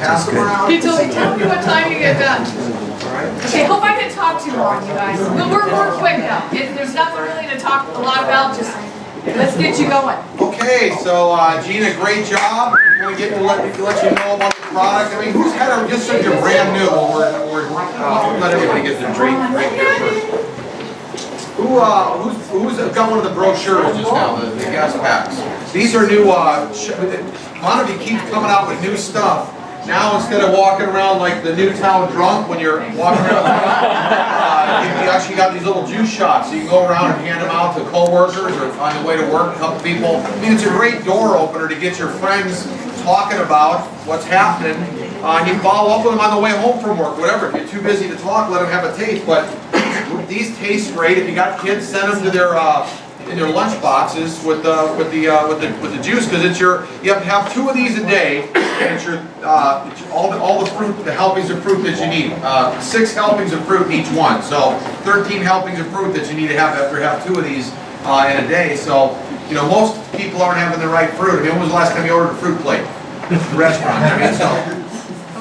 pass them around. He told me, tell me what time you get done. Okay, hope I didn't talk too long, you guys. We're quick now. There's nothing really to talk a lot about, just let's get you going. Okay, so Gina, great job. I'm going to get to let you know about the product. I mean, who's kind of, just so you're brand new, we'll let everybody get the drink here first. Who's got one of the brochures just now, the gas packs? These are new, Montague keeps coming out with new stuff. Now instead of walking around like the Newtown drunk when you're walking around, you actually got these little juice shots. So you can go around and hand them out to co-workers or on the way to work, a couple people. I mean, it's a great door opener to get your friends talking about what's happening. And you follow up with them on the way home from work, whatever. If you're too busy to talk, let them have a taste. But these taste great. If you got kids, send them to their in their lunch boxes with the juice, because it's you have to have 2 of these a day, and it's all the fruit, the helpings of fruit that you need. 6 helpings of fruit in each one, so 13 helpings of fruit that you need to have after have 2 of these in a day. So you know, most people aren't having the right fruit. I mean, when was the last time you ordered a fruit plate at the restaurant? I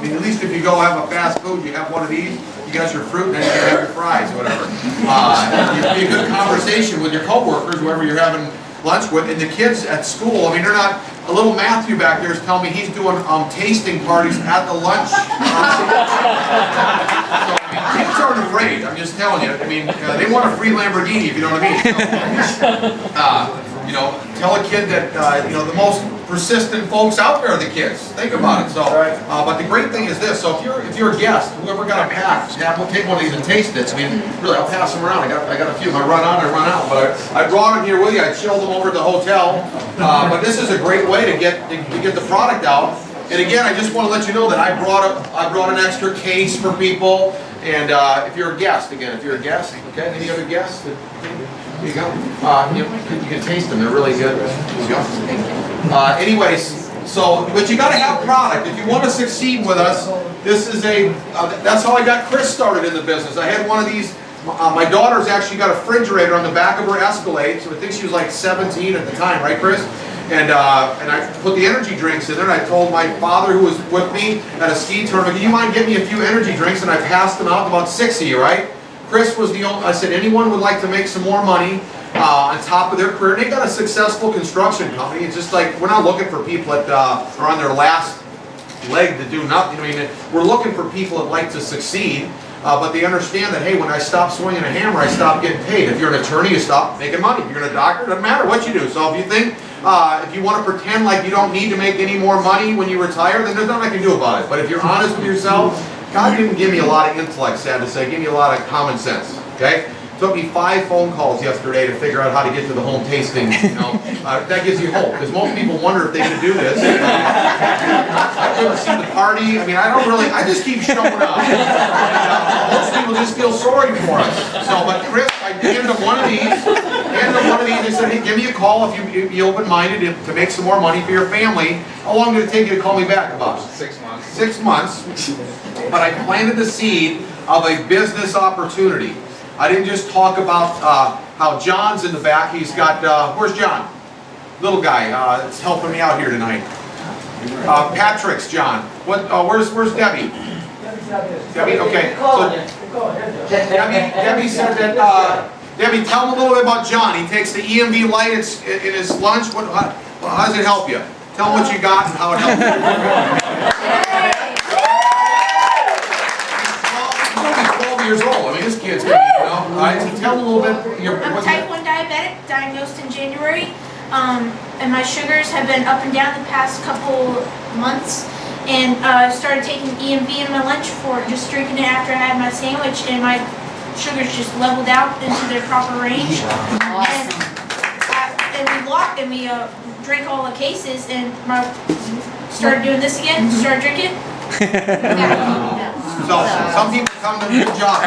mean, at least if you go have a fast food, you have one of these. You got your fruit, and then you can have your fries, or whatever. It'd be a good conversation with your coworkers, whoever you're having lunch with, and the kids at school. I mean, they're not. A little Matthew back there is telling me he's doing tasting parties at the lunch. So, I mean, kids aren't afraid. I'm just telling you. I mean, they want a free Lamborghini, if you know what I mean. You know, tell a kid that you know, the most persistent folks out there are the kids. Think about it. So, but the great thing is this. So if you're a guest, whoever got a pack, we'll take one of these and taste it. I mean, really, I'll pass them around. I got a few. If I run out, I run out. But I brought them here with you. I chilled them over at the hotel. But this is a great way to get the product out. And again, I just want to let you know that I brought an extra case for people. And if you're a guest, okay, any other guests? Here you go. You can taste them. They're really good. Here you go. Anyways, so but you got to have product if you want to succeed with us. This is that's how I got Chris started in the business. I had one of these. My daughter's actually got a refrigerator on the back of her Escalade, so I think she was like 17 at the time, right, Chris? And I put the energy drinks in there, and I told my father, who was with me at a ski tournament, "Do you mind getting me a few energy drinks?" And I passed them out to about 6 of you, right? Chris was the only, I said, anyone would like to make some more money on top of their career. And they got a successful construction company. It's just like, we're not looking for people that are on their last leg to do nothing. I mean, we're looking for people that like to succeed, but they understand that, hey, when I stop swinging a hammer, I stop getting paid. If you're an attorney, you stop making money. If you're a doctor, it doesn't matter what you do. So if you think, if you want to pretend like you don't need to make any more money when you retire, then there's nothing I can do about it. But if you're honest with yourself, God didn't give me a lot of intellect, sad to say. Give me a lot of common sense, okay? Took me 5 phone calls yesterday to figure out how to get to the home tasting, you know. That gives you hope, because most people wonder if they should do this. I couldn't see the party. I mean, I just keep showing up. And, most people just feel sorry for us. So, but Chris, I handed him one of these. They said, hey, give me a call if you be open-minded to make some more money for your family. How long did it take you to call me back about? 6 months. 6 months. But I planted the seed of a business opportunity. I didn't just talk about how John's in the back. He's got, where's John? Little guy that's helping me out here tonight. Patrick's John. Where's Debbie? Debbie, okay. So, Debbie said that, Debbie, tell him a little bit about John. He takes the EMV light in his lunch. How does it help you? Tell him what you got and how it helps you. He's 12 years old. I mean, this kid's good, you know. So tell him a little bit. I'm type 1 diabetic, diagnosed in January, and my sugars have been up and down the past couple months. And I started taking EMV in my lunch for just drinking it after I had my sandwich, and my sugars just leveled out into their proper range. Awesome. And we walked and we drank all the cases, and started doing this again, started drinking. So some people come to a good job.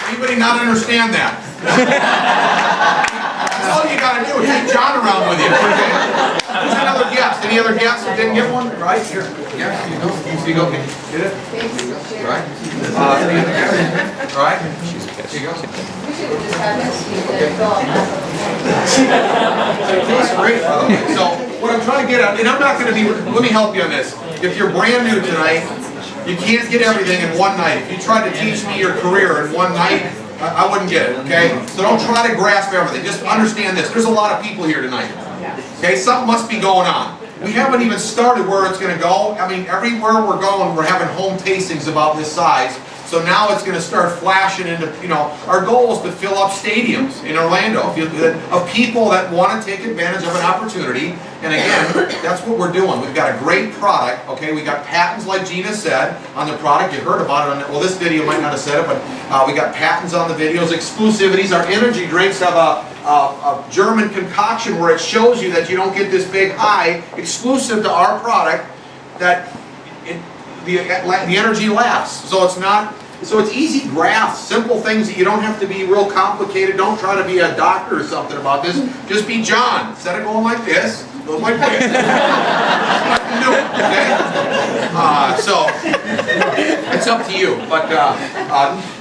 Anybody not understand that? That's all you got to do is take John around with you. Who's another guest? Any other guests that didn't get one? Right here. Yeah, you go. Get it? Right. Any other guests? Right. Here you go. We should have just had this sheet and fill out That's great. So what I'm trying to get at, and I'm not going to be, let me help you on this. If you're brand new tonight, you can't get everything in one night. If you tried to teach me your career in one night, I wouldn't get it, okay? So don't try to grasp everything. Just understand this. There's a lot of people here tonight. Okay, something must be going on. We haven't even started where it's going to go. I mean, everywhere we're going, we're having home tastings about this size. So now it's going to start flashing into, you know, our goal is to fill up stadiums in Orlando of people that want to take advantage of an opportunity. And again, that's what we're doing. We've got a great product, okay? We got patents, like Gina said, on the product. You heard about it on, well, this video might not have said it, but we got patents on the videos, exclusivities. Our energy drinks have a German concoction where it shows you that you don't get this big high, exclusive to our product, that the energy lasts. So it's not, so it's easy graphs, simple things that you don't have to be real complicated. Don't try to be a doctor or something about this. Just be John. Instead of going like this, go like this. Nothing new, okay? So it's up to you. But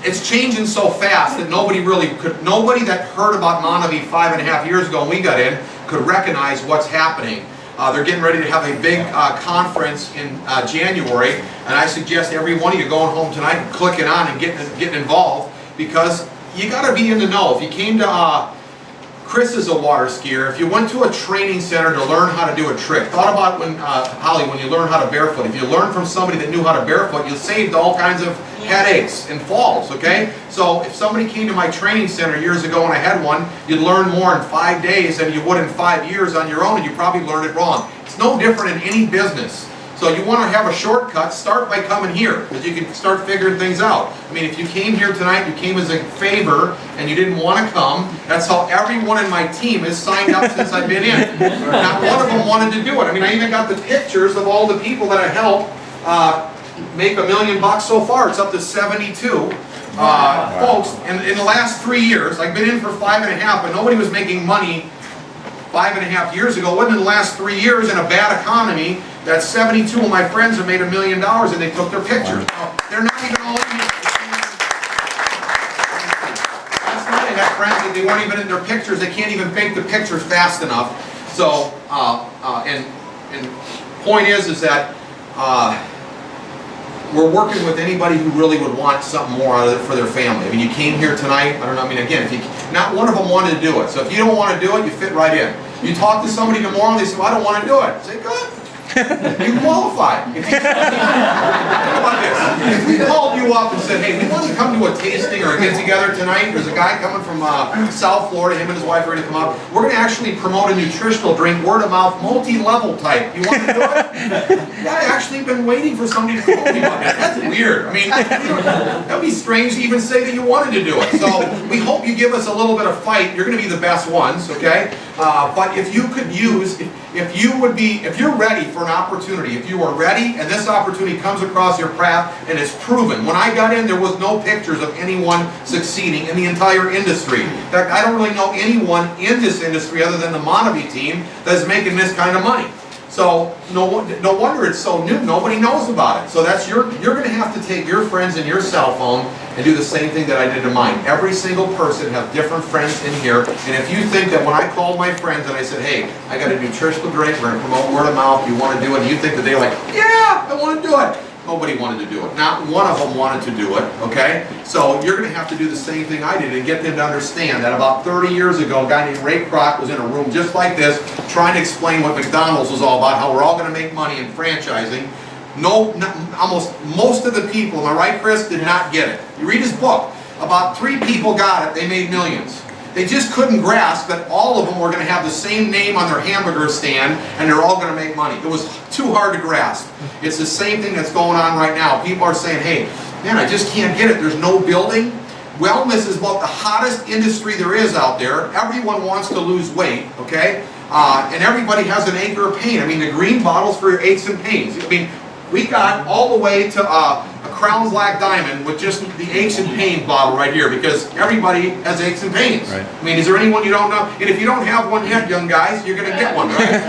it's changing so fast that nobody that heard about Monavie 5.5 years ago when we got in could recognize what's happening. They're getting ready to have a big conference in January, and I suggest every one of you going home tonight and clicking on and getting involved, because you got to be in the know. If you came to Chris is a water skier. If you went to a training center to learn how to do a trick, thought about when, Holly, when you learn how to barefoot, if you learned from somebody that knew how to barefoot, you saved all kinds of headaches and falls, okay? So if somebody came to my training center years ago and I had one, you'd learn more in 5 days than you would in 5 years on your own, and you probably learned it wrong. It's no different in any business. So you want to have a shortcut, start by coming here, because you can start figuring things out. I mean, if you came here tonight, you came as a favor, and you didn't want to come, that's how everyone in my team has signed up since I've been in. Not one of them wanted to do it. I mean, I even got the pictures of all the people that I helped make $1 million so far. It's up to 72 folks. In the last 3 years, I've been in for 5.5, but nobody was making money 5.5 years ago. It wasn't in the last 3 years in a bad economy that 72 of my friends have made $1 million, and they took their pictures. Now, they're not even all in. Last night I had friends that they weren't even in their pictures. They can't even make the pictures fast enough. So, and point is that we're working with anybody who really would want something more out of it for their family. I mean, you came here tonight, I don't know, I mean, again, not one of them wanted to do it. So if you don't want to do it, you fit right in. You talk to somebody tomorrow and they say, well, I don't want to do it. Say, good. You qualify. Think about this. If we called you up and said, hey, we want to come to a tasting or a get-together tonight. There's a guy coming from South Florida. Him and his wife are going to come up. We're going to actually promote a nutritional drink, word-of-mouth, multi-level type. You want to do it? Yeah, I've actually been waiting for somebody to call me about that. That's weird. I mean, that would be strange to even say that you wanted to do it. So we hope you give us a little bit of fight. You're going to be the best ones, okay? But if you could use, if you're ready for an opportunity, if you are ready and this opportunity comes across your path and it's proven. When I got in, there was no pictures of anyone succeeding in the entire industry. In fact, I don't really know anyone in this industry other than the Monavie team that's making this kind of money. So no wonder it's so new. Nobody knows about it. So that's you're going to have to take your friends and your cell phone and do the same thing that I did to mine. Every single person has different friends in here. And if you think that when I called my friends and I said, hey, I got a nutritional drink, we're going to promote word of mouth, you want to do it, and you think that they're like, yeah, I want to do it. Nobody wanted to do it. Not one of them wanted to do it, okay? So you're going to have to do the same thing I did and get them to understand that about 30 years ago, a guy named Ray Kroc was in a room just like this trying to explain what McDonald's was all about, how we're all going to make money in franchising. Almost most of the people, am I right, Chris, did not get it. You read his book. About 3 people got it. They made millions. They just couldn't grasp that all of them were going to have the same name on their hamburger stand and they're all going to make money. It was too hard to grasp. It's the same thing that's going on right now. People are saying, hey, man, I just can't get it. There's no building. Wellness is about the hottest industry there is out there. Everyone wants to lose weight, okay? And everybody has an ache or a pain. I mean, the green bottles for your aches and pains. I mean, we got all the way to a Crown Black Diamond with just the aches and pains bottle right here, because everybody has aches and pains. Right. I mean, is there anyone you don't know? And if you don't have one yet, young guys, you're going to get one, right?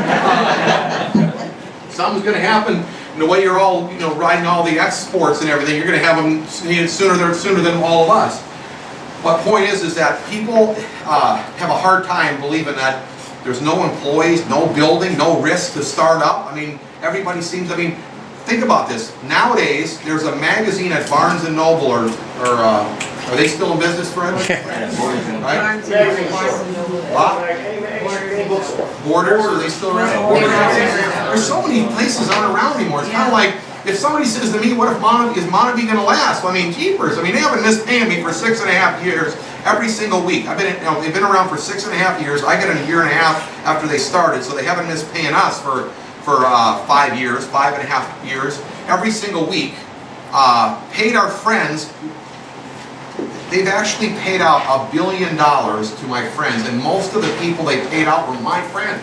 Something's going to happen. And the way you're all, riding all the X Sports and everything, you're going to have them needed sooner than all of us. But point is that people have a hard time believing that there's no employees, no building, no risk to start up. I mean, everybody seems, I mean, think about this. Nowadays, there's a magazine at Barnes & Noble, or are they still in business, Fred? Right? Borders, are they still around? There's so many places around anymore. It's kind of like, if somebody says to me, what if is Montague going to last? Well, I mean, jeepers. I mean, they haven't missed paying me for 6.5 years every single week. I've been, they've been around for 6.5 years. I get in 1.5 years after they started, so they haven't missed paying us for 5 years, 5.5 years, every single week. Paid our friends. They've actually paid out $1 billion to my friends, and most of the people they paid out were my friends.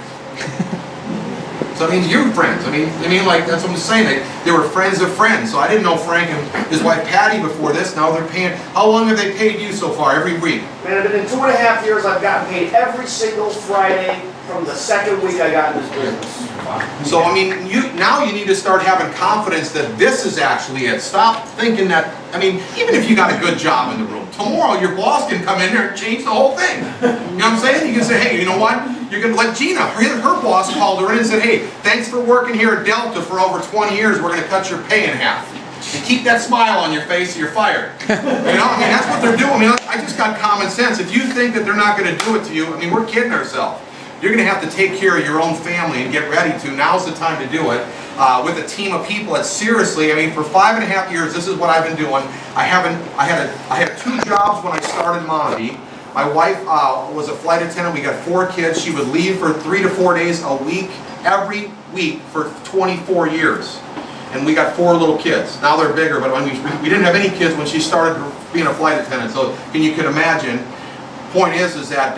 So I mean, your friends. I mean, like, that's what I'm saying. They were friends of friends. So I didn't know Frank and his wife Patty before this. Now they're paying. How long have they paid you so far? Every week? Man, I've been in 2.5 years. I've gotten paid every single Friday from the second week I got in this business. So I mean, now you need to start having confidence that this is actually it. Stop thinking that. I mean, even if you got a good job in the room, tomorrow your boss can come in there and change the whole thing. You know what I'm saying? You can say, hey, you know what? You're going to let Gina, her boss called her in and said, hey, thanks for working here at Delta for over 20 years. We're going to cut your pay in half. And keep that smile on your face or you're fired. You know, I mean, that's what they're doing. I mean, I just got common sense. If you think that they're not going to do it to you, I mean, we're kidding ourselves. You're going to have to take care of your own family and get ready to. Now's the time to do it. With a team of people, it's seriously, I mean, for 5.5 years, this is what I've been doing. I had 2 jobs when I started Montague. My wife was a flight attendant. We got 4 kids. She would leave for 3 to 4 days a week, every week for 24 years. And we got 4 little kids. Now they're bigger, but I mean, we didn't have any kids when she started being a flight attendant. So you can imagine. Point is that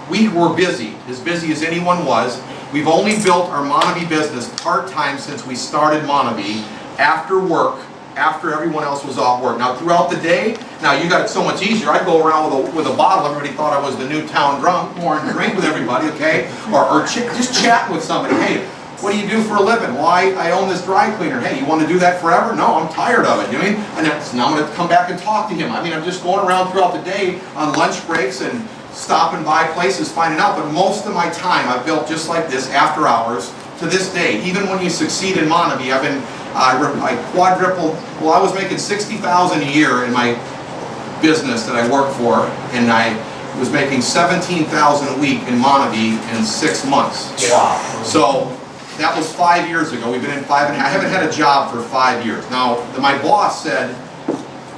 we were busy as anyone was. We've only built our Montague business part-time since we started Montague, after work, after everyone else was off work. Now throughout the day, now you got it so much easier. I'd go around with a bottle. Everybody thought I was the new town drunk, pouring drink with everybody, okay? Or just chatting with somebody. Hey, what do you do for a living? Well, I own this dry cleaner. Hey, you want to do that forever? No, I'm tired of it. You know what I mean? And now I'm going to come back and talk to him. I mean, I'm just going around throughout the day on lunch breaks and stopping by places, finding out. But most of my time I've built just like this, after hours, to this day. Even when you succeed in Montague, I've been, I quadrupled. Well, I was making $60,000 a year in my business that I worked for, and I was making $17,000 a week in Montague in 6 months. Wow. So that was 5 years ago. We've been in 5.5. I haven't had a job for 5 years. Now, my boss said,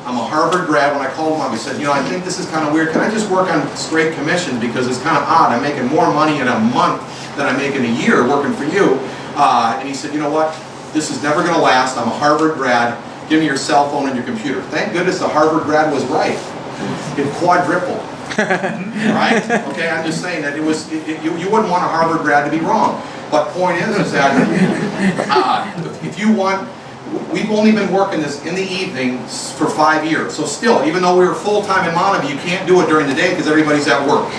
I'm a Harvard grad. When I called him up, he said, you know, I think this is kind of weird. Can I just work on straight commission, because it's kind of odd. I'm making more money in a month than I make in a year working for you. And he said, you know what? This is never going to last. I'm a Harvard grad. Give me your cell phone and your computer. Thank goodness the Harvard grad was right. It quadrupled. Right? Okay, I'm just saying that you wouldn't want a Harvard grad to be wrong. But point is that if you want, we've only been working this in the evenings for 5 years. So still, even though we were full-time in Montague, you can't do it during the day because everybody's at work.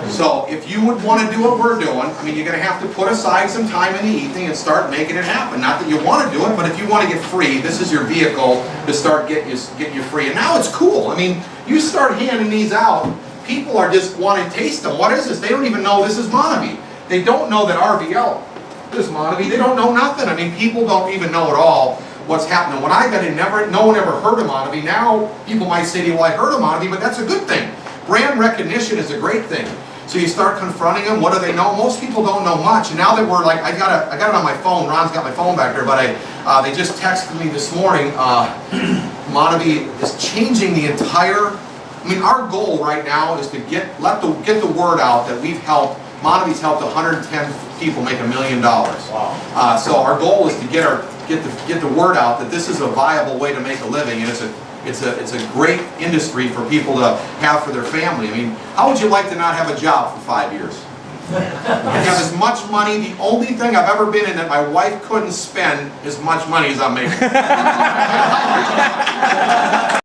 So if you would want to do what we're doing, I mean, you're going to have to put aside some time in the evening and start making it happen. Not that you want to do it, but if you want to get free, this is your vehicle to start getting you free. And now it's cool. I mean, you start handing these out, people are just wanting to taste them. What is this? They don't even know this is Montague. They don't know that RVL is Montague. They don't know nothing. I mean, people don't even know at all what's happening. When I got in, no one ever heard of Montague. Now, people might say to you, well, I heard of Montague, but that's a good thing. Brand recognition is a great thing. So you start confronting them. What do they know? Most people don't know much. And now that we're like, I got it on my phone. Ron's got my phone back there, but they just texted me this morning. Montague is changing the entire. I mean, our goal right now is to get the word out that we've helped. Montague's helped 110 people make $1 million. Wow. So our goal is to get the word out that this is a viable way to make a living, and it's a great industry for people to have for their family. I mean, how would you like to not have a job for 5 years? Have as much money. The only thing I've ever been in that my wife couldn't spend as much money as I'm making.